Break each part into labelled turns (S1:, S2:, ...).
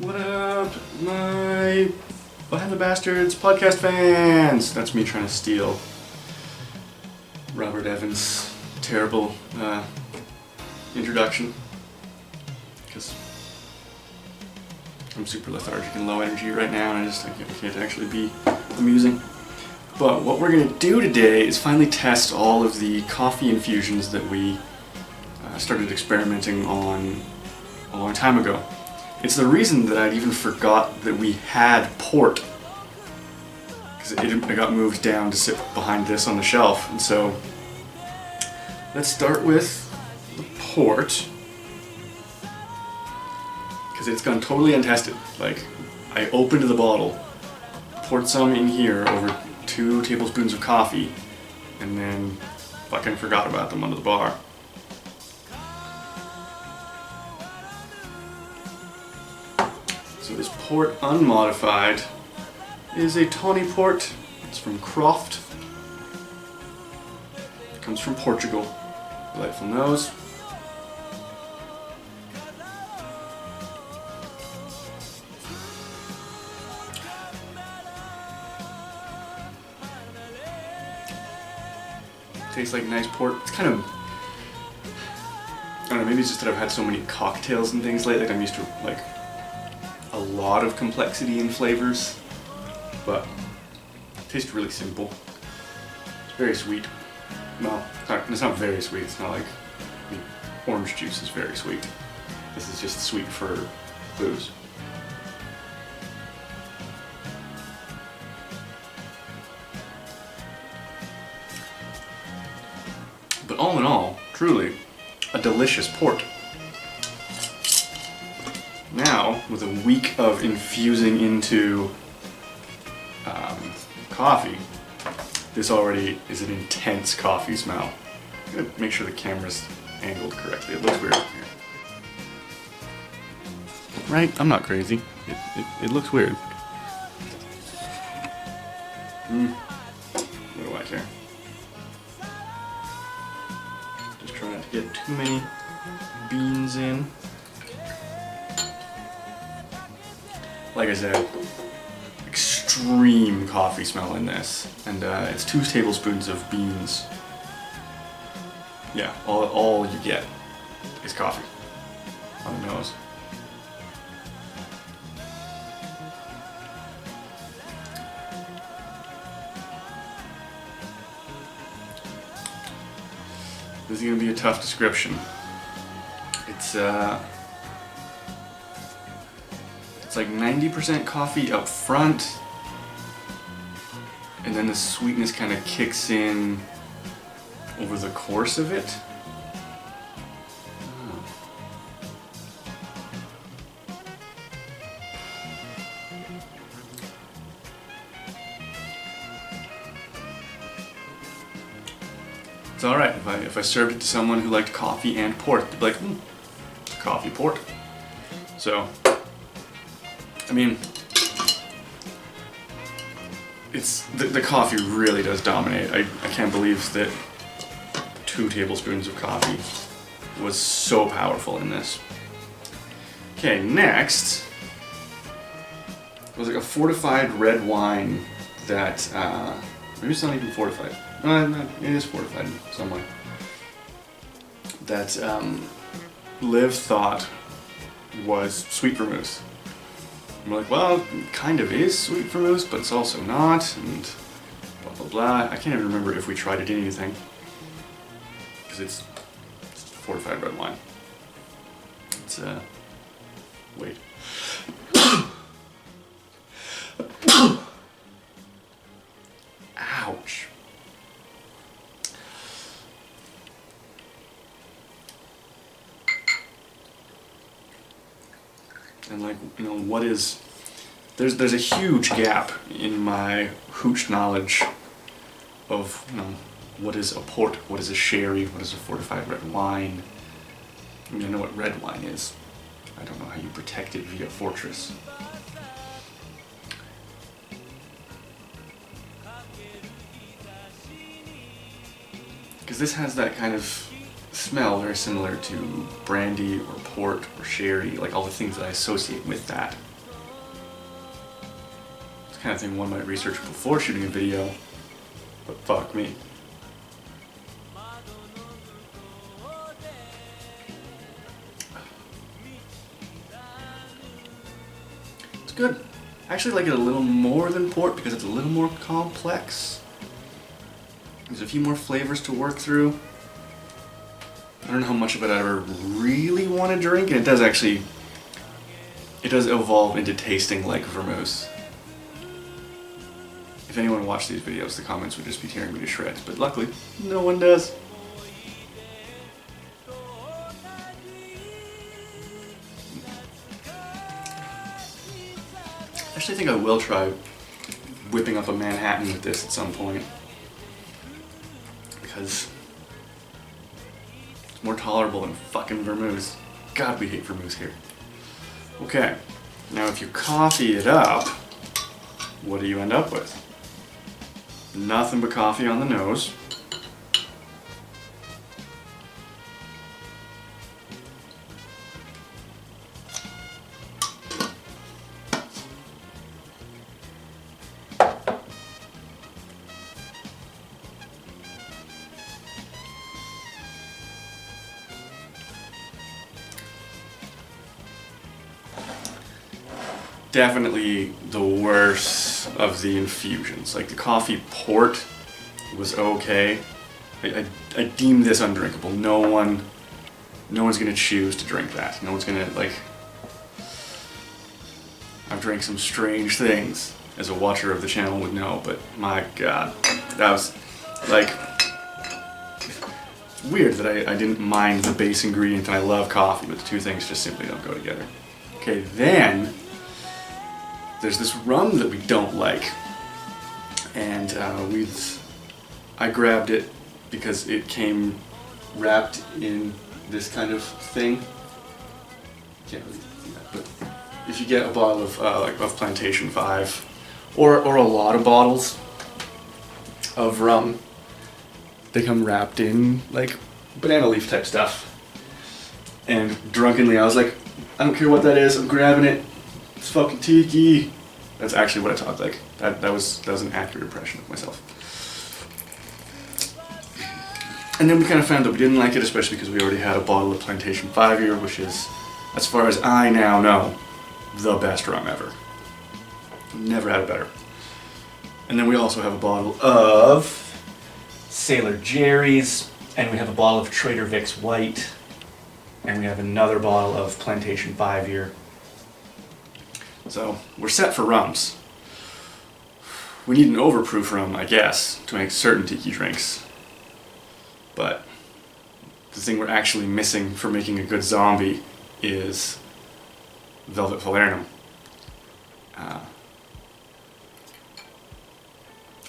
S1: What up, my Behind the Bastards podcast fans? That's me trying to steal Robert Evans' terrible introduction, because I'm super lethargic and low energy right now, and I can't actually be amusing. But what we're going to do today is finally test all of the coffee infusions that we started experimenting on a long time ago. It's the reason that I'd even forgot that we had port, because it got moved down to sit behind this on the shelf. And so let's start with the port, because it's gone totally untested. Like, I opened the bottle, poured some in here over 2 tablespoons of coffee, and then fucking forgot about them under the bar. So this port unmodified is a tawny port. It's from Croft. It comes from Portugal. Delightful nose. Tastes like nice port. It's kind of, I don't know, maybe it's just that I've had so many cocktails and things lately that I'm used to like a lot of complexity in flavors, but it tastes really simple. It's very sweet. Well, it's not very sweet. It's not like, I mean, orange juice is very sweet. This is just sweet for booze. But all in all, truly a delicious port. Now, with a week of infusing into coffee, this already is an intense coffee smell. I'm gonna make sure the camera's angled correctly. It looks weird up here. Right? I'm not crazy. It looks weird. What do I care? Just trying not to get too many beans in. Like I said, extreme coffee smell in this, and it's 2 tablespoons of beans. Yeah, all you get is coffee on the nose. This is gonna be a tough description. It's like 90% coffee up front, and then the sweetness kind of kicks in over the course of it. It's alright if I served it to someone who liked coffee and port. They'd be like, coffee port. So, I mean, it's the coffee really does dominate. I can't believe that 2 tablespoons of coffee was so powerful in this. Okay, next was like a fortified red wine that maybe it's not even fortified. No, it is fortified in some way. That Liv thought was sweet vermouth. And we're like, well, it kind of is sweet vermouth, but it's also not, and blah blah blah. I can't even remember if we tried it in anything, because it's fortified red wine. It's wait. Ouch. And like, you know, what is, there's a huge gap in my hooch knowledge of, you know, what is a port, what is a sherry, what is a fortified red wine. I mean, I know what red wine is. I don't know how you protect it via fortress. Because this has that kind of smell very similar to brandy or port or sherry, like all the things that I associate with that. kind of thing one might research before shooting a video, but fuck me. It's good. I actually like it a little more than port because it's a little more complex. There's a few more flavors to work through. I don't know how much of it I ever really want to drink, and it does evolve into tasting like vermouth. If anyone watched these videos, the comments would just be tearing me to shreds, but luckily, no one does. I actually think I will try whipping up a Manhattan with this at some point, because it's more tolerable than fucking vermouth. God, we hate vermouth here. Okay, now if you coffee it up, what do you end up with? Nothing but coffee on the nose. Definitely the worst of the infusions. Like the coffee port was okay. I deem this undrinkable. No one's gonna choose to drink that. No one's gonna, like, I've drank some strange things, as a watcher of the channel would know, but my god, that was like, it's weird that I didn't mind the base ingredient and I love coffee, but the two things just simply don't go together. Okay, then there's this rum that we don't like, and I grabbed it because it came wrapped in this kind of thing. Can't really do that, but if you get a bottle of of Plantation 5, or a lot of bottles of rum, they come wrapped in like banana leaf type stuff. And drunkenly, I was like, I don't care what that is, I'm grabbing it. It's fucking tiki. That's actually what I talked like. That was an accurate impression of myself. And then we kind of found that we didn't like it, especially because we already had a bottle of Plantation 5 here, which is, as far as I now know, the best rum ever. Never had it better. And then we also have a bottle of Sailor Jerry's, and we have a bottle of Trader Vic's White, and we have another bottle of Plantation 5 here. So we're set for rums. We need an overproof rum, I guess, to make certain tiki drinks. But the thing we're actually missing for making a good zombie is Velvet Falernum.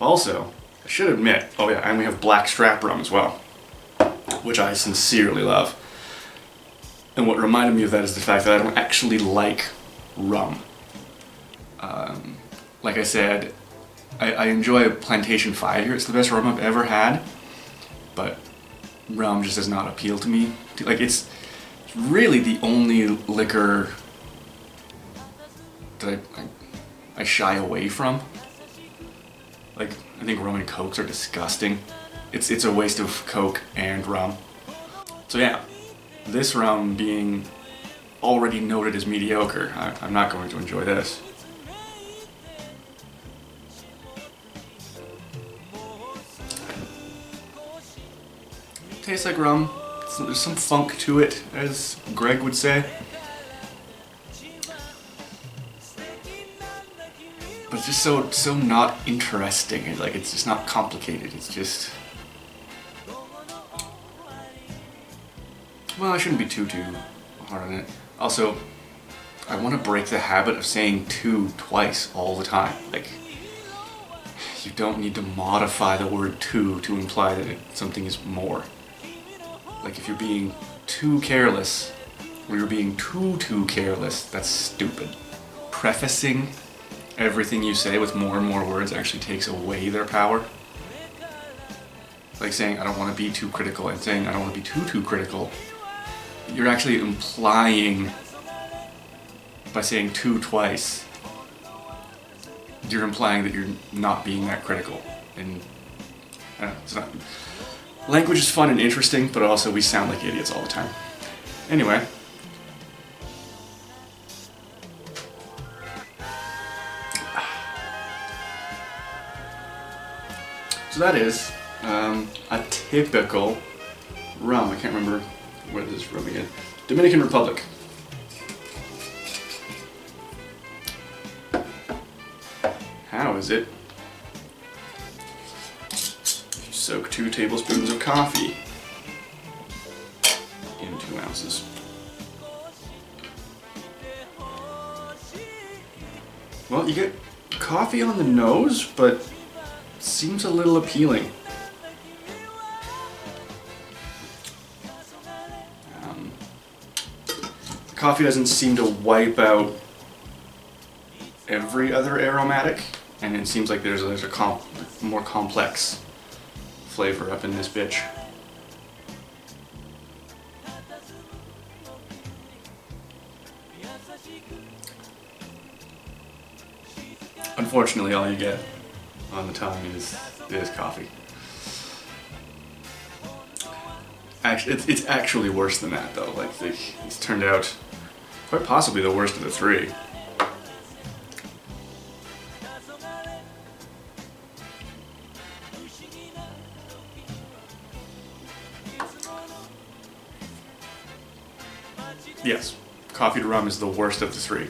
S1: Also, I should admit, oh yeah, and we have Black Strap rum as well, which I sincerely love. And what reminded me of that is the fact that I don't actually like rum. Like I said, I enjoy Plantation 5 here. It's the best rum I've ever had, but rum just does not appeal to me. Like, it's really the only liquor that I shy away from. Like, I think rum and cokes are disgusting. It's a waste of coke and rum. So yeah, this rum being already noted as mediocre, I'm not going to enjoy this. Tastes like rum. There's some funk to it, as Greg would say. But it's just so not interesting. It's just not complicated. It's just, well, I shouldn't be too hard on it. Also, I want to break the habit of saying two twice all the time. Like, you don't need to modify the word two to imply that something is more. Like, if you're being too careless, or you're being too careless, that's stupid. Prefacing everything you say with more and more words actually takes away their power. Like saying, I don't want to be too critical, and saying, I don't want to be too critical. You're actually implying, by saying two twice, you're implying that you're not being that critical. And it's not. Language is fun and interesting, but also we sound like idiots all the time. Anyway. So that is a typical rum. I can't remember where this is from again. Dominican Republic. How is it? You soak 2 tablespoons of coffee in 2 ounces. Well, you get coffee on the nose, but seems a little appealing. Coffee doesn't seem to wipe out every other aromatic, and it seems like there's a more complex flavor up in this bitch. Unfortunately, all you get on the tongue is coffee. Actually, it's actually worse than that, though. Like, it's turned out quite possibly the worst of the 3. Yes, coffee to rum is the worst of the 3.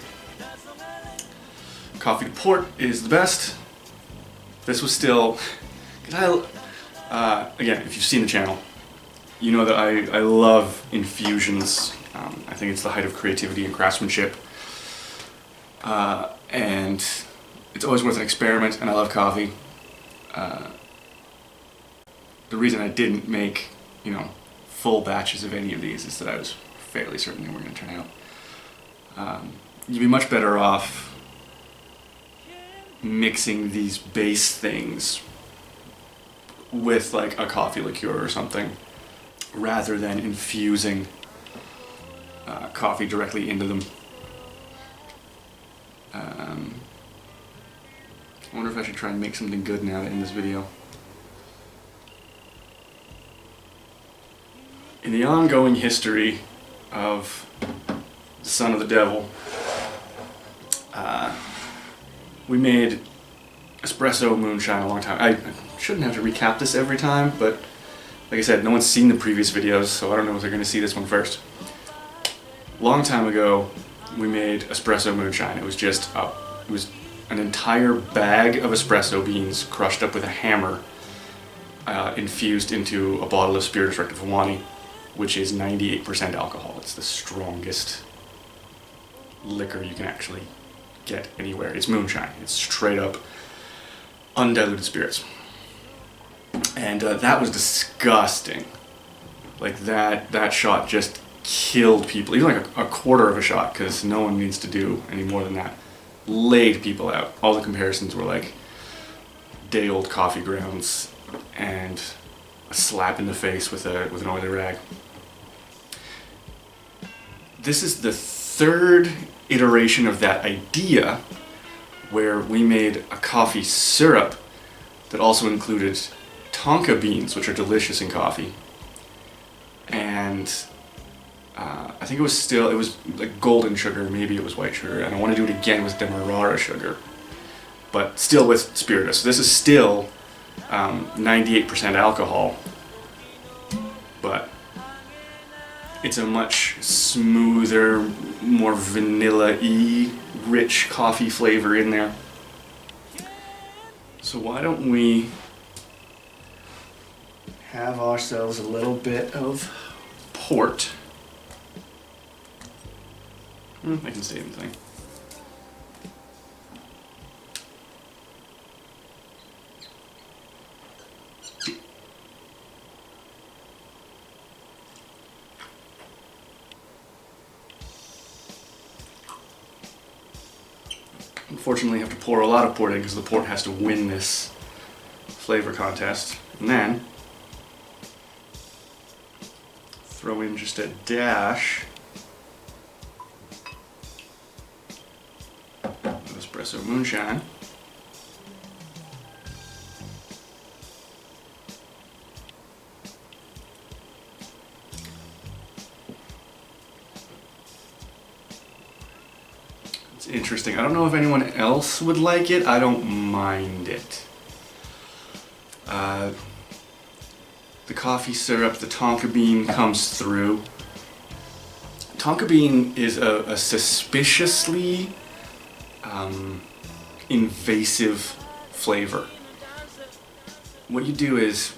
S1: Coffee to port is the best. This was still, again, if you've seen the channel, you know that I love infusions. I think it's the height of creativity and craftsmanship. And it's always worth an experiment, and I love coffee. The reason I didn't make, full batches of any of these is that I was fairly certain they were going to turn out. You'd be much better off mixing these base things with like a coffee liqueur or something, rather than infusing coffee directly into them. I wonder if I should try and make something good now to end this video. In the ongoing history of the Son of the Devil, we made espresso moonshine a long time. I shouldn't have to recap this every time, but like I said, no one's seen the previous videos, so I don't know if they're going to see this one first. Long time ago, we made espresso moonshine. It was just it was an entire bag of espresso beans crushed up with a hammer, infused into a bottle of spiritus rectifiwani, which is 98% alcohol. It's the strongest liquor you can actually get anywhere. It's moonshine. It's straight up undiluted spirits. And that was disgusting. Like that shot just killed people. Even like a quarter of a shot, because no one needs to do any more than that. Laid people out. All the comparisons were like day-old coffee grounds and a slap in the face with an oily rag. This is the 3rd iteration of that idea, where we made a coffee syrup that also included tonka beans, which are delicious in coffee, and I think it was like golden sugar, maybe it was white sugar, and I want to do it again with demerara sugar, but still with spiritus. So this is still 98% alcohol, but it's a much smoother, more vanilla-y, rich coffee flavor in there. So why don't we have ourselves a little bit of port. I can say anything. Unfortunately, you have to pour a lot of port in because the port has to win this flavor contest. And then throw in just a dash of espresso moonshine. interesting. I don't know if anyone else would like it. I don't mind it. The coffee syrup, the tonka bean comes through. Tonka bean is a suspiciously invasive flavor. What you do is,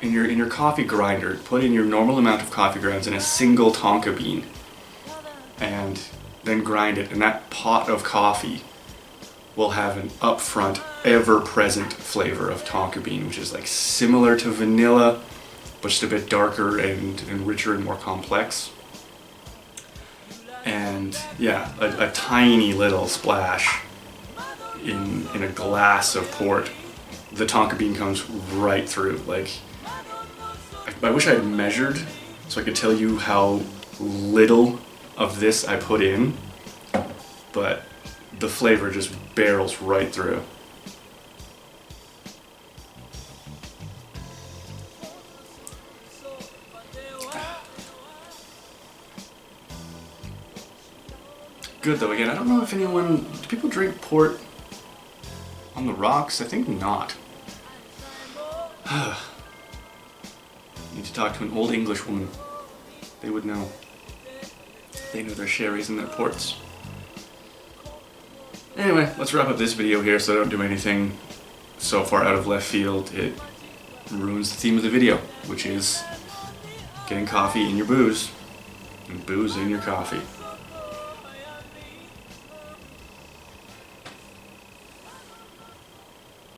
S1: in your coffee grinder, put in your normal amount of coffee grounds in a single tonka bean, and then grind it, and that pot of coffee will have an upfront, ever-present flavor of tonka bean, which is like similar to vanilla, but just a bit darker and richer and more complex. And yeah, a tiny little splash in a glass of port, the tonka bean comes right through. Like, I wish I had measured so I could tell you how little of this I put in, but the flavor just barrels right through. Good though. Again, I don't know if anyone, do people drink port on the rocks? I think not. Need to talk to an old English woman. They would know. They know their sherries and their ports. Anyway, let's wrap up this video here so I don't do anything so far out of left field it ruins the theme of the video, which is getting coffee in your booze and booze in your coffee.